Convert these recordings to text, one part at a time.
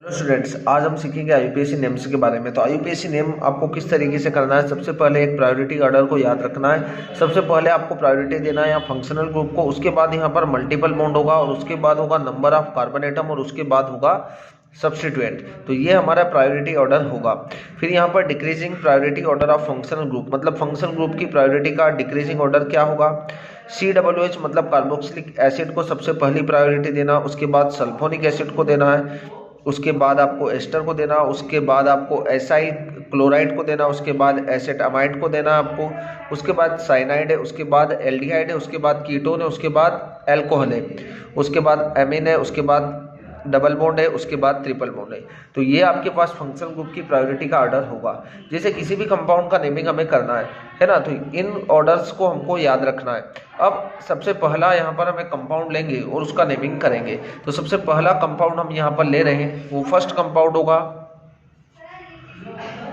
Hello students, आज हम सीखेंगे आईयूपीएसी नेम्स के बारे में। तो आईयूपीएसी नेम आपको किस तरीके से करना है। सबसे पहले एक प्रायोरिटी ऑर्डर को याद रखना है। सबसे पहले आपको प्रायोरिटी देना है यहाँ फंक्शनल ग्रुप को, उसके बाद यहाँ पर मल्टीपल बॉन्ड होगा और उसके बाद होगा नंबर ऑफ कार्बन एटम और उसके बाद होगा सब्स्टिट्यूएंट। तो ये हमारा प्रायोरिटी ऑर्डर होगा। फिर यहाँ पर decreasing priority order of functional group, मतलब फंक्शनल ग्रुप की प्रायोरिटी का डिक्रीजिंग ऑर्डर क्या होगा। COOH मतलब कार्बोक्सिलिक एसिड को सबसे पहली प्रायोरिटी देना, उसके बाद सल्फोनिक एसिड को देना है, उसके बाद आपको एस्टर को देना, उसके बाद आपको एसाइल क्लोराइड को देना, उसके बाद एसेटामाइड को देना आपको, उसके बाद साइनाइड है, उसके बाद एल्डिहाइड है, उसके बाद कीटोन है, उसके बाद एल्कोहल है, उसके बाद एमीन है, उसके बाद डबल बॉन्ड है, उसके बाद ट्रिपल बॉन्ड है। तो ये आपके पास फंक्शनल ग्रुप की प्रायोरिटी का ऑर्डर होगा। जैसे किसी भी कंपाउंड का नेमिंग हमें करना है ना, तो इन ऑर्डर्स को हमको याद रखना है। अब सबसे पहला यहाँ पर हम एक कंपाउंड लेंगे और उसका नेमिंग करेंगे। तो सबसे पहला कंपाउंड हम यहाँ पर ले रहे हैं, वो फर्स्ट कंपाउंड होगा,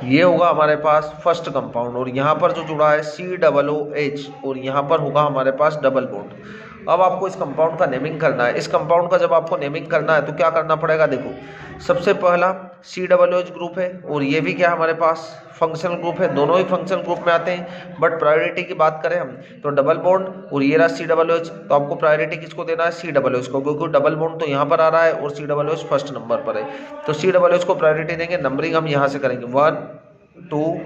ये होगा हमारे पास फर्स्ट कंपाउंड, और यहाँ पर जो जुड़ा है COOH और यहाँ पर होगा हमारे पास डबल बॉन्ड। अब आपको इस कंपाउंड का नेमिंग करना है। इस कंपाउंड का जब आपको नेमिंग करना है तो क्या करना पड़ेगा, देखो सबसे पहला COOH ग्रुप है और ये भी क्या हमारे पास फंक्शनल ग्रुप है, दोनों ही फंक्शनल ग्रुप में आते हैं। बट प्रायोरिटी की बात करें हम तो डबल बॉन्ड और ये रहा COOH, तो आपको प्रायोरिटी किसको देना है, COOH को, क्योंकि डबल बॉन्ड तो यहाँ पर आ रहा है और COOH फर्स्ट नंबर पर है। तो COOH को प्रायोरिटी देंगे। नंबरिंग हम यहाँ से करेंगे 1 2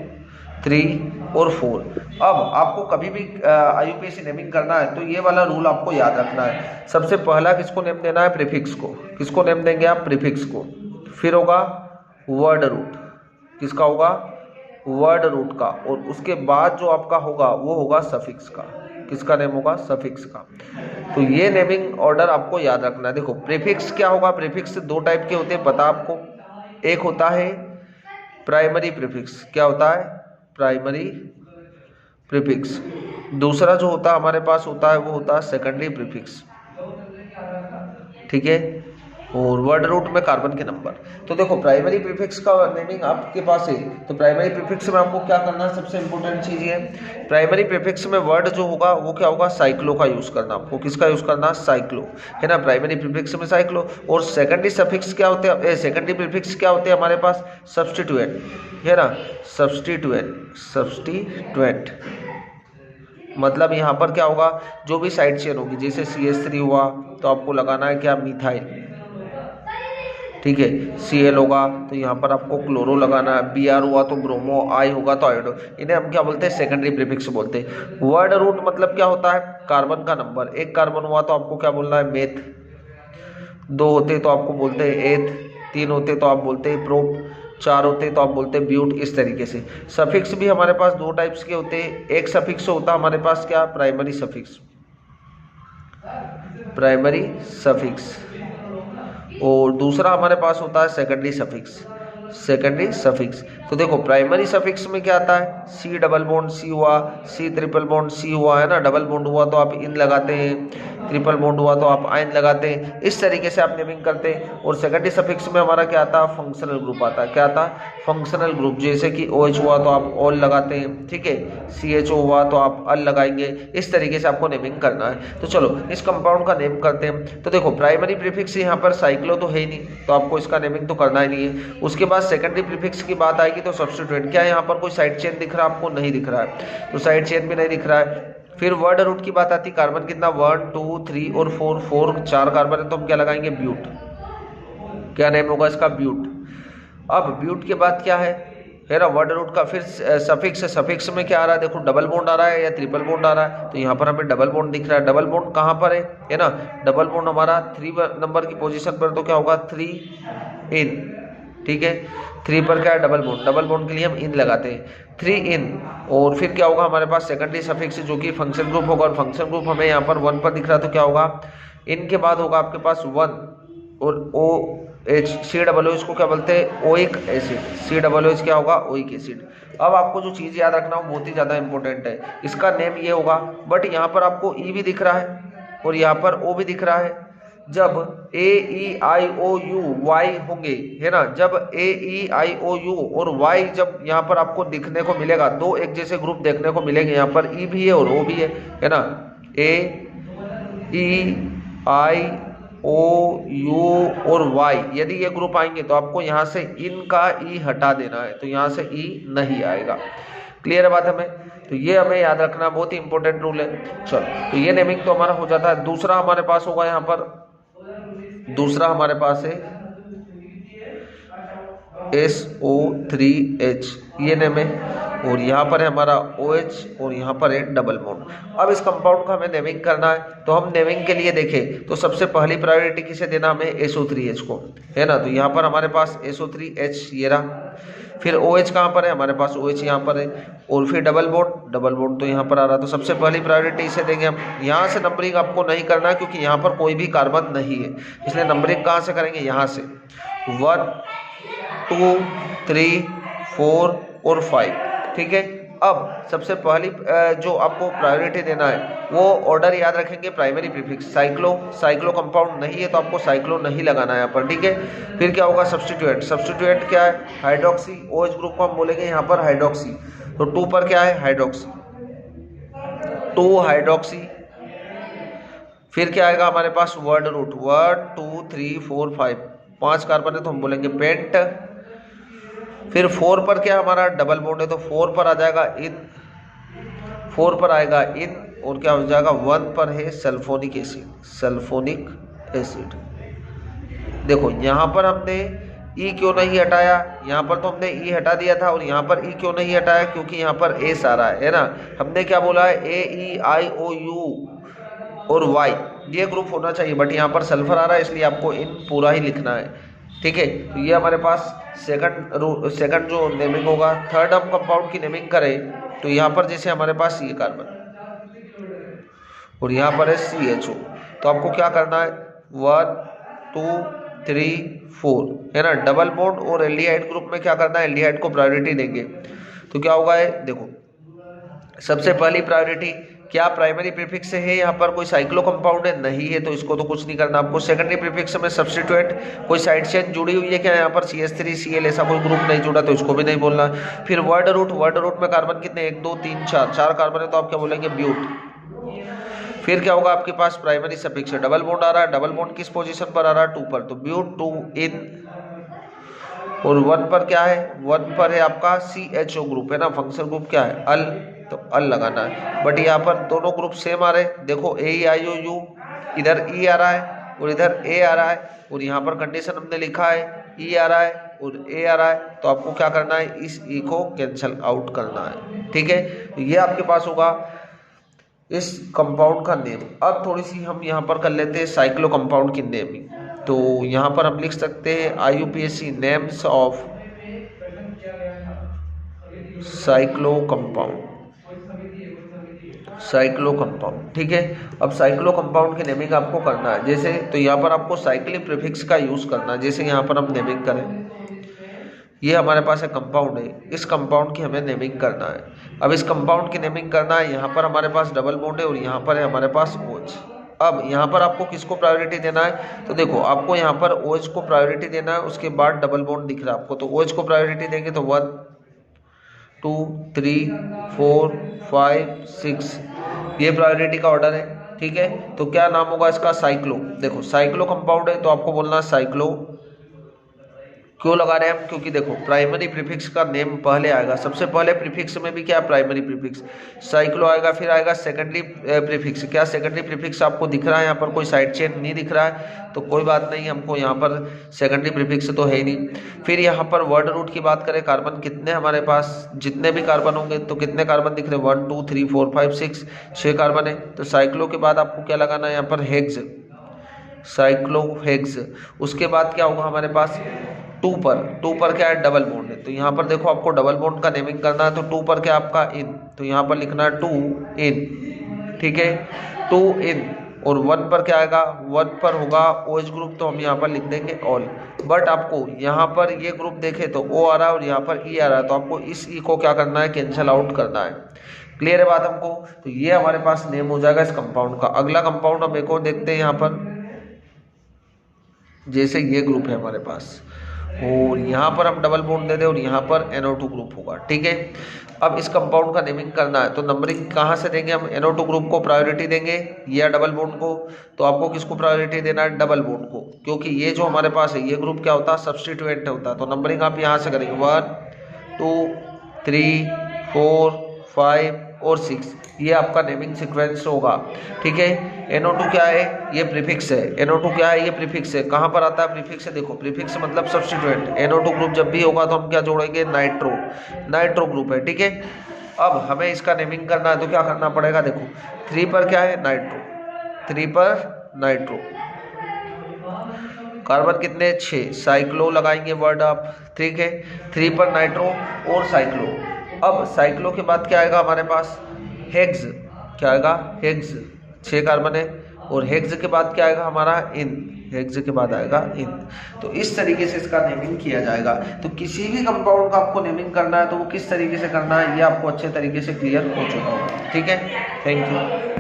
3 और 4। अब आपको कभी भी आईयूपीएसी नेमिंग करना है तो ये वाला रूल आपको याद रखना है। सबसे पहला किसको नेम देना है, प्रीफिक्स को। किसको नेम देंगे आप, प्रीफिक्स को। फिर होगा वर्ड रूट, किसका होगा, वर्ड रूट का, और उसके बाद जो आपका होगा वो होगा सफिक्स का। किसका नेम होगा, सफिक्स का। तो ये नेमिंग ऑर्डर आपको याद रखना है। देखो प्रीफिक्स क्या होगा, प्रीफिक्स दो टाइप के होते हैं, पता आपको। एक होता है प्राइमरी प्रीफिक्स, क्या होता है, प्राइमरी प्रीफिक्स। दूसरा जो होता है हमारे पास होता है वो होता है सेकेंडरी प्रीफिक्स, ठीक है। और वर्ड रूट में कार्बन के नंबर। तो देखो प्राइमरी प्रीफिक्स का नेमिंग आपके पास है, तो प्राइमरी प्रीफिक्स में आपको क्या करना है, सबसे इंपॉर्टेंट चीज ये प्राइमरी प्रीफिक्स में वर्ड जो होगा वो क्या होगा, साइक्लो का यूज करना। आपको किसका यूज करना, साइक्लो, है ना, प्राइमरी प्रीफिक्स में साइक्लो। और सेकेंडरी सफिक्स क्या होते हैं, सेकेंडरी प्रीफिक्स क्या होते हैं हमारे पास, सब्स्टिट्यूएंट, है ना, सब्स्टिट्यूएंट मतलब यहाँ पर क्या होगा, जो भी साइड चेन होगी, जैसे CH3 हुआ तो आपको लगाना है क्या, मिथाइल, ठीक है। Cl होगा तो यहाँ पर आपको क्लोरो लगाना है, Br हुआ तो ब्रोमो, I होगा तो आयोडो। इन्हें हम क्या बोलते हैं, सेकेंडरी प्रीफिक्स बोलते हैं। वर्ड रूट मतलब क्या होता है, कार्बन का नंबर। एक कार्बन हुआ तो आपको क्या बोलना है, मेथ। दो होते तो आपको बोलते हैं एथ, तीन होते तो आप बोलते हैं प्रोप, चार होते तो आप बोलते हैं ब्यूट। इस तरीके से सफिक्स भी हमारे पास दो टाइप्स के होते हैं। एक सफिक्स होता है हमारे पास क्या, प्राइमरी सफिक्स, प्राइमरी सफिक्स, और दूसरा हमारे पास होता है सेकेंडरी सफिक्स, सेकेंडरी सफिक्स। तो देखो प्राइमरी सफिक्स में क्या आता है, C डबल बॉन्ड C हुआ, C ट्रिपल बॉन्ड C हुआ, है ना, डबल बॉन्ड हुआ तो आप इन लगाते हैं, ट्रिपल बॉन्ड हुआ तो आप आइन लगाते हैं। इस तरीके से आप नेमिंग करते हैं। और सेकेंडरी सफिक्स में हमारा क्या आता है, फंक्शनल ग्रुप आता है। क्या आता है, फंक्शनल ग्रुप। जैसे कि OH हुआ तो आप ऑल लगाते हैं, ठीक है, CHO हुआ तो आप अल लगाएंगे। इस तरीके से आपको नेमिंग करना है। तो चलो इस कंपाउंड का नेम करते हैं। तो देखो प्राइमरी प्रीफिक्स यहाँ पर साइक्लो तो है ही नहीं, तो आपको इसका नेमिंग तो करना ही नहीं है। उसके बाद सेकेंडरी प्रीफिक्स की बात आएगी तो सब्स्टिट्यूएंट। क्या यहाँ पर कोई साइड चेन दिख रहा है आपको, नहीं दिख रहा है, तो साइड चेन भी नहीं दिख रहा है। फिर वर्ड रूट की बात आती है, कार्बन कितना, 1 2 3 और 4 चार कार्बन है तो हम क्या लगाएंगे, ब्यूट। क्या नेम होगा इसका, ब्यूट। अब ब्यूट के बाद क्या है ना, वर्ड रूट का। फिर सफिक्स है, सफिक्स में क्या आ रहा है, देखो डबल बॉन्ड आ रहा है या ट्रिपल बॉन्ड आ रहा है, तो यहाँ पर हमें डबल बॉन्ड दिख रहा है। डबल बॉन्ड कहाँ पर है ना, डबल बॉन्ड हमारा 3 नंबर की पोजीशन पर, तो क्या होगा 3 इन, ठीक है। 3 पर क्या है, डबल बॉन्ड, डबल बॉन्ड के लिए हम इन लगाते हैं, 3 इन। और फिर क्या होगा हमारे पास सेकेंडरी सफिक्स जो कि फंक्शन ग्रुप होगा, और फंक्शन ग्रुप हमें यहाँ पर 1 पर दिख रहा है, तो क्या होगा, इनके बाद होगा आपके पास 1 और OH, COOH को क्या बोलते हैं, ओइक एसिड। COOH क्या होगा, ओइक एसिड। अब आपको जो चीज़ याद रखना वो बहुत ही ज़्यादा इंपॉर्टेंट है। इसका नेम ये होगा, बट यहाँ पर आपको E भी दिख रहा है और यहाँ पर O भी दिख रहा है। जब AEIOU Y होंगे, है ना, जब AEIOU और Y जब यहाँ पर आपको दिखने को मिलेगा, दो एक जैसे ग्रुप देखने को मिलेंगे। यहाँ पर E भी है और O भी है ना, AEIOU O U और Y, यदि ये ग्रुप आएंगे तो आपको यहाँ से इन का ई हटा देना है, तो यहाँ से ई नहीं आएगा। क्लियर है बात हमें? तो ये हमें याद रखना, बहुत ही इंपॉर्टेंट रूल है। चलो, तो ये नेमिंग तो हमारा हो जाता है। दूसरा हमारे पास होगा यहाँ पर, दूसरा हमारे पास है SO3H, ये नेम है, और यहाँ पर है हमारा OH और यहाँ पर है डबल बॉन्ड। अब इस कंपाउंड को हमें नेमिंग करना है, तो हम नेमिंग के लिए देखें तो सबसे पहली प्रायोरिटी किसे देना, हमें SO3H को, है ना। तो यहाँ पर हमारे पास SO3H ये रहा, फिर OH कहाँ पर है, हमारे पास OH यहाँ पर है, और फिर डबल बॉन्ड तो यहाँ पर आ रहा। तो सबसे पहली प्रायोरिटी इसे देंगे हम। यहाँ से नंबरिंग आपको नहीं करना है क्योंकि यहाँ पर कोई भी कार्बन नहीं है, इसलिए नंबरिंग कहाँ से करेंगे, यहाँ से 1 2 3 4 और 5, ठीक है। अब सबसे पहली जो आपको प्रायोरिटी देना है वो ऑर्डर याद रखेंगे, प्राइमरी प्रीफिक्स साइक्लो कंपाउंड नहीं है तो आपको साइक्लो नहीं लगाना है यहाँ पर, ठीक है। फिर क्या होगा, सब्स्टिट्यूएंट क्या है, हाइड्रोक्सी, OH ग्रुप को हम बोलेंगे यहाँ पर हाइड्रोक्सी, तो 2 पर क्या है, हाइड्रोक्सी, 2 हाइड्रोक्सी। फिर क्या आएगा हमारे पास, वर्ड रूट, 1 2 3 4 5 कार्बन है तो हम बोलेंगे पेंट। फिर 4 पर क्या हमारा डबल बॉन्ड है, तो 4 पर आ जाएगा इन, 4 पर आएगा इन, और क्या हो जाएगा 1 पर है सल्फोनिक एसिड। देखो यहाँ पर हमने ई क्यों नहीं हटाया, यहाँ पर तो हमने ई हटा दिया था, और यहाँ पर ई क्यों नहीं हटाया, क्योंकि यहाँ पर एस आ रहा है ना। हमने क्या बोला है, AEIOU और Y ये ग्रुप होना चाहिए, बट यहाँ पर सल्फर आ रहा है इसलिए आपको इन पूरा ही लिखना है, ठीक है। तो ये हमारे पास सेकंड जो नेमिंग होगा। थर्ड हम कंपाउंड की नेमिंग करें तो यहाँ पर जैसे हमारे पास ये कार्बन और यहाँ पर है CHO, तो आपको क्या करना है, 1 2 3 4, है ना। डबल बॉन्ड और एल्डिहाइड ग्रुप में क्या करना है, एल्डिहाइड को प्रायोरिटी देंगे, तो क्या होगा है, देखो सबसे पहली प्रायोरिटी क्या प्राइमरी प्रीफिक्स से है, यहाँ पर कोई साइक्लो कंपाउंड है नहीं है तो इसको तो कुछ नहीं करना आपको। सेकेंडरी प्रीफिक्स में सब्स्टिट्यूएंट, कोई साइड चेन जुड़ी हुई है क्या, यहाँ पर CH3Cl ऐसा कोई ग्रुप नहीं जुड़ा तो इसको भी नहीं बोलना। फिर वर्ड रूट में कार्बन कितने, 1 2 3 4 कार्बन है तो आप क्या बोलेंगे, ब्यूट। फिर क्या होगा आपके पास, प्राइमरी सफिक्स है, डबल बॉन्ड आ रहा है, डबल बॉन्ड किस पोजीशन पर आ रहा है, 2 पर, तो ब्यूट 2 इन, और 1 पर क्या है, 1 पर है आपका CHO ग्रुप, है ना। फंक्शनल ग्रुप क्या है, अल, तो अल लगाना है। बट यहाँ पर दोनों ग्रुप सेम आ रहे हैं, देखो AEIOU, इधर E आ रहा है और इधर A आ रहा है, और यहाँ पर कंडीशन हमने लिखा है E आ रहा है और A आ रहा है, तो आपको क्या करना है, इस E को कैंसल आउट करना है, ठीक है। तो ये आपके पास होगा इस कंपाउंड का नेम। अब थोड़ी सी हम यहाँ पर कर लेते हैं साइक्लो कंपाउंड की नेमिंग। तो यहाँ पर हम लिख सकते हैं IUPAC names of cyclo compound, ठीक है। अब साइक्लो कंपाउंड की नेमिंग आपको करना है, जैसे तो यहाँ पर आपको साइक्लिक प्रीफिक्स का यूज करना है। जैसे यहाँ पर हम नेमिंग करें, ये हमारे पास एक कंपाउंड है, इस कंपाउंड की हमें नेमिंग करना है। अब इस कंपाउंड की नेमिंग करना है, यहाँ पर हमारे पास डबल बॉन्ड है और यहाँ पर है हमारे पास OH। अब यहाँ पर आपको किसको प्रायोरिटी देना है, तो देखो आपको यहाँ पर OH को प्रायोरिटी देना है, उसके बाद डबल बॉन्ड दिख रहा है आपको, तो OH को प्रायोरिटी देंगे तो 1 2 3 4 5 6, ये प्रायोरिटी का ऑर्डर है, ठीक है। तो क्या नाम होगा इसका, साइक्लो। देखो साइक्लो कंपाउंड है तो आपको बोलना साइक्लो। क्यों लगा रहे हैं हम, क्योंकि देखो प्राइमरी प्रीफिक्स का नेम पहले आएगा, सबसे पहले प्रीफिक्स में भी क्या प्राइमरी प्रीफिक्स साइक्लो आएगा, फिर आएगा सेकेंडरी प्रीफिक्स। क्या सेकेंडरी प्रीफिक्स आपको दिख रहा है, यहाँ पर कोई साइड चेन नहीं दिख रहा है तो कोई बात नहीं, हमको यहाँ पर सेकेंडरी प्रीफिक्स तो है ही नहीं। फिर यहाँ पर वर्ड रूट की बात करें, कार्बन कितने हमारे पास, जितने भी कार्बन होंगे तो कितने कार्बन दिख रहे हैं, 1 2 3 4 5 6 कार्बन है। तो साइक्लो के बाद आपको क्या लगाना है, यहाँ पर हेक्स, साइक्लोहेक्स। उसके बाद क्या होगा हमारे पास, 2 पर क्या है, डबल बॉन्ड है, तो यहाँ पर देखो आपको डबल बॉन्ड का नेमिंग करना है, तो 2 पर क्या आपका इन, तो यहाँ पर लिखना है 2 इन, ठीक है, 2 इन। और 1 पर क्या आएगा, 1 पर होगा OH ग्रुप, तो हम यहाँ पर लिख देंगे ऑल। बट आपको यहाँ पर ये ग्रुप देखे तो O आ रहा है और यहाँ पर E आ रहा है, तो आपको इस E को क्या करना है, कैंसल आउट करना है। क्लियर है बात हमको, तो ये हमारे पास नेम हो जाएगा इस कंपाउंड का। अगला कंपाउंड हम एक और देखते हैं यहाँ पर, जैसे ये ग्रुप है हमारे पास और यहाँ पर हम डबल बॉन्ड दे दें और यहाँ पर NO2 ग्रुप होगा। ठीक है, अब इस कंपाउंड का नेमिंग करना है तो नंबरिंग कहाँ से देंगे हम? NO2 ग्रुप को प्रायोरिटी देंगे या डबल बॉन्ड को? तो आपको किसको प्रायोरिटी देना है? डबल बॉन्ड को, क्योंकि ये जो हमारे पास है ये ग्रुप क्या होता है? सब्सटीट्यूएंट होता है। तो नंबरिंग आप यहाँ से करेंगे 1 2 3 4 5 और 6, ये आपका नेमिंग सीक्वेंस होगा। ठीक है, NO2 क्या है? ये प्रीफिक्स है। NO2 क्या है? ये प्रीफिक्स है। कहाँ पर आता है प्रीफिक्स है? देखो प्रीफिक्स मतलब सब्स्टिट्यूएंट। NO2 ग्रुप जब भी होगा तो हम क्या जोड़ेंगे? नाइट्रो ग्रुप है। ठीक है, अब हमें इसका नेमिंग करना है तो क्या करना पड़ेगा? देखो 3 पर क्या है? नाइट्रो। 3 पर नाइट्रो, कार्बन कितने? 6, साइक्लो लगाएंगे वर्ड आप। ठीक है, 3 पर नाइट्रो और साइक्लो। अब साइक्लो के बाद क्या आएगा हमारे पास? हेक्स। क्या आएगा? हेक्स। 6 कार्बन है और हेक्स के बाद क्या आएगा हमारा? इन। हेक्स के बाद आएगा इन। तो इस तरीके से इसका नेमिंग किया जाएगा। तो किसी भी कंपाउंड का आपको नेमिंग करना है तो वो किस तरीके से करना है ये आपको अच्छे तरीके से क्लियर हो चुका होगा। ठीक है, थैंक यू।